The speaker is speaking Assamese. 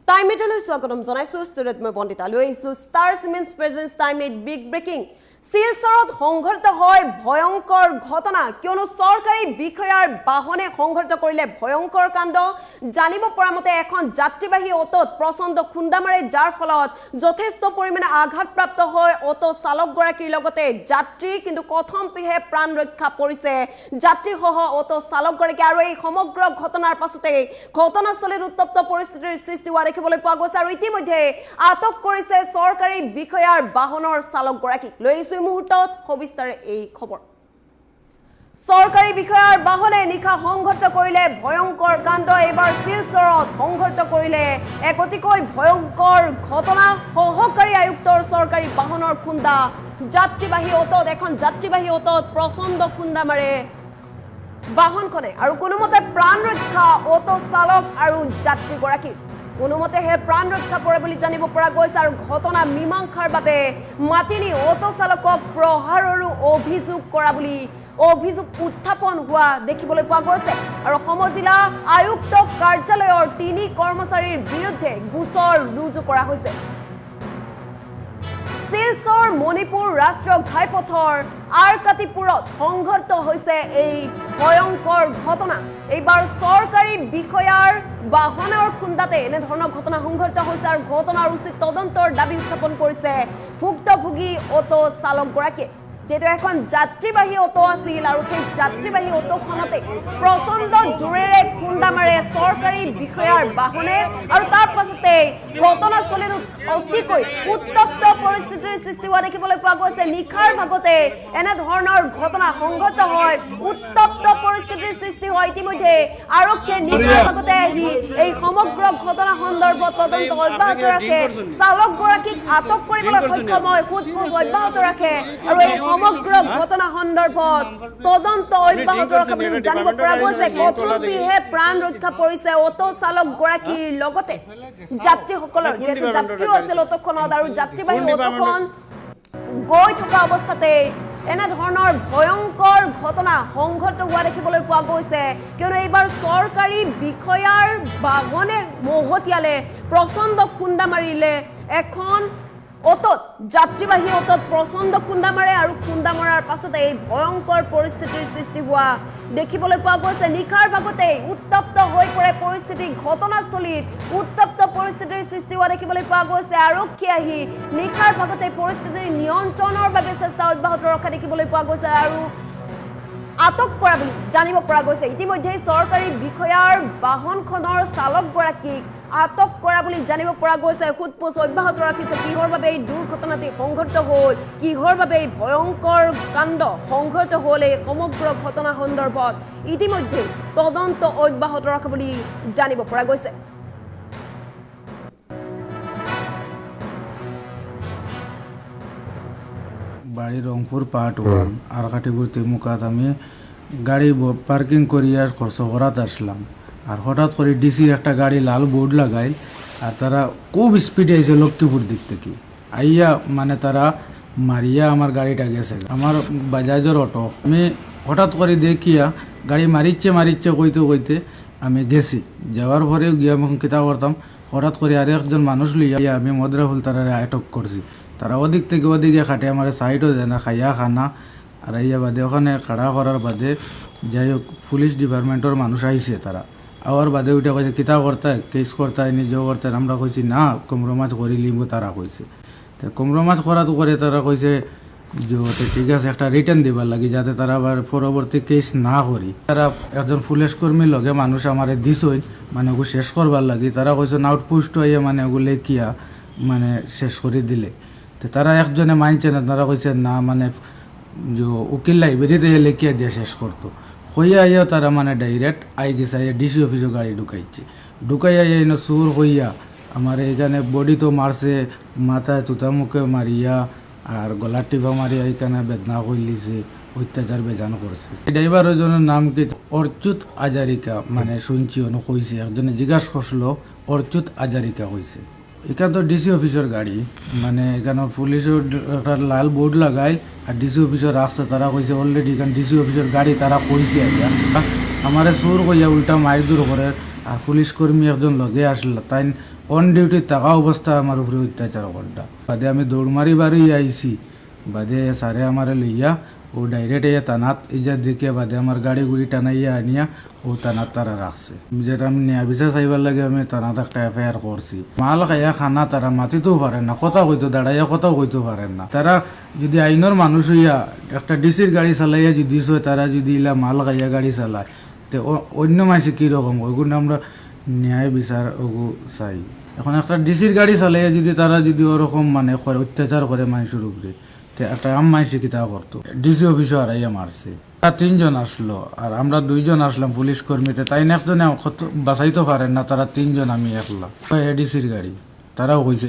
Time it always welcome Zonaisu student মই বন্দিতা লৈ আহিছো star cements presents time eight big breaking শিলচৰত সংঘৰ্ষ হয় ভয়ংকৰ ঘটনা কিয়নো চৰকাৰী বিষয়াৰ বাহনে সংঘৰ্ষ কৰিলে ভয়ংকৰ কাণ্ড জানিব পৰা মতে এখন যাত্ৰীবাহী অটোত প্ৰচণ্ড খুন্দা মাৰে যাৰ ফলত যথেষ্ট পৰিমাণে আঘাতপ্ৰাপ্ত হয় অটো চালকগৰাকীৰ লগতে যাত্ৰী কিন্তু কথম পিহে প্ৰাণ ৰক্ষা পৰিছে যাত্ৰীসহ অটো চালকগৰাকী আৰু এই সমগ্ৰ ঘটনাৰ পাছতে ঘটনাস্থলীত উত্তপ্ত পৰিস্থিতিৰ সৃষ্টি হোৱা দেখিবলৈ পোৱা গৈছে আৰু ইতিমধ্যে আটক কৰিছে চৰকাৰী বিষয়াৰ বাহনৰ চালকগৰাকীক লৈ মুহূৰ্তত সবিস্তাৰে এই খবৰ চৰকাৰী বিষয়াৰ বাহনে নিশা সংঘৰ্ষ কৰিলে ভয়ংকৰ কাণ্ড এবাৰ শিলচৰত সংঘৰ্ষ কৰিলে এক অতিকৈ ভয়ংকৰ ঘটনা সহকাৰী আয়ুক্তৰ চৰকাৰী বাহনৰ খুন্দা যাত্ৰীবাহী অটোত এখন যাত্ৰীবাহী অটোত প্ৰচণ্ড খুন্দা মাৰে বাহনখনে আৰু কোনোমতে প্ৰাণ ৰক্ষা অটো চালক আৰু যাত্ৰীগৰাকী কোনোমতে হে প্ৰাণ ৰক্ষা পৰে বুলি জানিব পৰা গৈছে আৰু ঘটনা মীমাংসাৰ বাবে মাতিনি অটো চালকক প্ৰহাৰৰো অভিযোগ কৰা বুলি অভিযোগ উত্থাপন হোৱা দেখিবলৈ পোৱা গৈছে আৰু সমজিলা আয়ুক্ত কাৰ্যালয়ৰ 3 কৰ্মচাৰীৰ বিৰুদ্ধে গোচৰ ৰুজু কৰা হৈছে শিলচৰ মণিপুৰ ৰাষ্ট্ৰীয় ঘাইপথৰ আৰকাতিপুৰত সংঘৰ্ষ হৈছে এই ভয়ংকৰ ঘটনা এইবাৰ চৰকাৰী বিষয়াৰ বাহনৰ খুন্দাতে এনে ধৰণৰ ঘটনা সংঘৰ্ষ হৈছে আৰু ঘটনাৰ উচিত তদন্তৰ দাবী উত্থাপন কৰিছে ভুক্তভোগী অটো চালকগৰাকীয়ে যেটো এখন যাত্ৰীবাহী অটো আছিল আৰু সেই যাত্ৰীবাহী অটোখনতে প্ৰচণ্ড জোৰেৰে খুন্দা মাৰে চৰকাৰী বিষয়াৰ বাহনে আৰু তাৰ পাছতে ঘটনাস্থলীত অতিকৈ উত্তপ্ত পৰিস্থিতিৰ সৃষ্টি হোৱা দেখিবলৈ পোৱা গৈছে নিশাৰ ভাগতে এনে ধৰণৰ ঘটনা সংঘটিত হয় উত্তপ্ত পৰিস্থিতিৰ সৃষ্টি হয় ইতিমধ্যে আৰক্ষীয়ে নিশাৰ ভাগতে আহি এই সমগ্ৰ ঘটনা সন্দৰ্ভত তদন্ত অব্যাহত ৰাখে চালকগৰাকীক আটক কৰিবলৈ সক্ষম হয় সোধপোছ অব্যাহত ৰাখে আৰু এই সমগ্ৰ ঘটনা সন্দৰ্ভত তদন্ত অব্যাহত ৰখা বুলি জানিব পৰা গৈছে কথমপিহে প্ৰাণ ৰক্ষা পৰিছে অটো চালকগৰাকীৰ লগতে যাত্ৰীসকলৰ যেটো যাত্ৰীও আছিল অটোখনত আৰু যাত্ৰীবাহী অটোখন গৈ থকা অৱস্থাতে এনে ধৰণৰ ভয়ংকৰ ঘটনা সংঘটিত হোৱা দেখিবলৈ পোৱা গৈছে কিয়নো এইবাৰ চৰকাৰী বিষয়াৰ বাহনে মহতিয়ালে প্ৰচণ্ড খুন্দা মাৰিলে এখন অটোত যাত্ৰীবাহী অটোত প্ৰচণ্ড খুন্দা মাৰে আৰু খুন্দা মৰাৰ পাছতে এই ভয়ংকৰ পৰিস্থিতিৰ সৃষ্টি হোৱা দেখিবলৈ পোৱা গৈছে নিশাৰ ভাগতে উত্তপ্ত হৈ পৰে পৰিস্থিতি ঘটনাস্থলীত উত্তপ্ত পৰিস্থিতিৰ সৃষ্টি হোৱা দেখিবলৈ পোৱা গৈছে আৰক্ষী আহি নিশাৰ ভাগতে পৰিস্থিতিৰ নিয়ন্ত্ৰণৰ বাবে চেষ্টা অব্যাহত ৰখা দেখিবলৈ পোৱা গৈছে আৰু আটক কৰা বুলি জানিব পৰা গৈছে ইতিমধ্যে চৰকাৰী বিষয়াৰ বাহনখনৰ চালকগৰাকীক আটক কৰা বুলি জানিব পৰা গৈছে সোধপোছ অব্যাহত ৰাখিছে কিহৰ বাবে এই দুৰ্ঘটনাটি সংঘটিত হ'ল কিহৰ বাবে এই ভয়ংকৰ কাণ্ড সংঘটিত হ'ল এই সমগ্ৰ ঘটনা সন্দৰ্ভত ইতিমধ্যে তদন্ত অব্যাহত ৰখা বুলি জানিব পৰা গৈছে বাড়ি রংপুর পার্ট 1 আরকাটিপুর তেমুকাত আমি গাড়ি পার্কিং করি আর খরচ করাত আসলাম আর হঠাৎ করে ডিসির একটা গাড়ি লাল বোর্ড লাগাই আর তারা খুব স্পিডে আইছে লক্ষ্মীপুর দিক থেকে আইয়া মানে তারা মারিয়া আমার গাড়িটা গেছে আমার বাজাজের অটো আমি হঠাৎ করে দেখিয়া গাড়ি মারিচ্ছে কইতে কইতে আমি গেছি যাওয়ার পরে গিয়া আমি কিতা করতাম হঠাৎ করে আর একজন মানুষ লইয়া আমি মদ্রাফুল তারা আটক করছি তারা ওদিক থেকে ওদিকে খাটে আমার সাইডও দেয় না খাইয়া খানা আর ইয়া বাদে ওখানে খাড়া করার বাদে যাই হোক পুলিশ ডিপার্টমেন্টের মানুষ আইছে তারা আবার বাদে উঠে কইছে কিতা করতে কেস করতে নিজেও করতে আমরা কইছি না কম্প্রোমাইজ করি লিমু তারা কইছে তো কম্প্রোমাইজ করা তো করে তারা কইছে যে ঠিক আছে একটা রিটার্ন দিবার লাগি যাতে তারা আবার পরবর্তী কেস না করি তারা একজন পুলিশ কর্মীর লগে মানুষ আমারে দিছই মানে ওগুলো শেষ করবার লাগি তারা কইছে আউটপোস্ট হইয়া মানে ওগুলো কিয়া মানে শেষ করে দিলে তো তারা একজনে মানছে না তারা কইছে না মানে যে উকিল লাইব্রেরিতে লেখিয়া দিয়ে শেষ করতো হইয়া আইয়া তারা মানে ডাইরেক্ট আই গেছে আইয়া ডিসি অফিসে গাড়ি ঢুকাইয়া এনে সুর হইয়া আমার এখানে বডি তো মারছে মাথায় তুতামুখে মারিয়া আর গলার টিপা মারিয়া এখানে বেদনা করলিছে অত্যাচার বেজান করছে ড্রাইভারের জনের নাম কি অর্চুত আজারিকা মানে শুনছি অনেক কইছে একজনে জিজ্ঞাসা করছিল অর্চুত আজারিকা কইছে এখানে তো ডিসি অফিসের গাড়ি মানে এখানে পুলিশের একটা লাল বোর্ড লাগাই আর ডিসি অফিসের রাস্তা তারা কইছে অলরেডি এখানে ডিসি অফিসের গাড়ি তারা কইছে আমারে সুর কইয়া উল্টা মাইর দূর করে আর পুলিশ কর্মী একজন লগে আসলো তাই অন ডিউটি থাকা অবস্থা আমার উপরে অত্যাচার করটা বাদে আমি দৌড় মারি বাড়ি আইছি বাদে সারে আমারে লইয়া ও ডাইরেক্ট ইয়া তানাত ইজার দিকে বাদে আমার গাড়ি গুড়ি টানাইয়া আনিয়া ও তানাত তারা রাখছে যেটা আমি নিয়া বিচার চাইবার লাগে আমি তানাত একটা এফআইআর করছি মাল খাইয়া খানা তারা মাতিতেও পারে না কথা কইতো দাঁড়াইয়া কথাও কইতে পারেন না তারা যদি আইনের মানুষ হইয়া একটা ডিসির গাড়ি চালাইয়া যদি তারা যদি ইলা মাল খাইয়া গাড়ি চালায় তো অন্য মানুষে কীরকম ওগুলো আমরা ন্যায় বিচার ওগু চাই এখন একটা ডিসির গাড়ি চালাইয়া যদি তারা যদি ওরকম মানে করে অত্যাচার করে মানুষের উপরে তো একটা আম মানুষে কিতা করতো ডিসি অফিসে হারাইয়া মারছে তারা 3 জন আসলো আর আমরা 2 জন আসলাম পুলিশ কর্মীতে তাই না একজনে বাঁচাইতে পারেন না তারা 3 জন আমি একলা এডিসির গাড়ি তারাও কইছে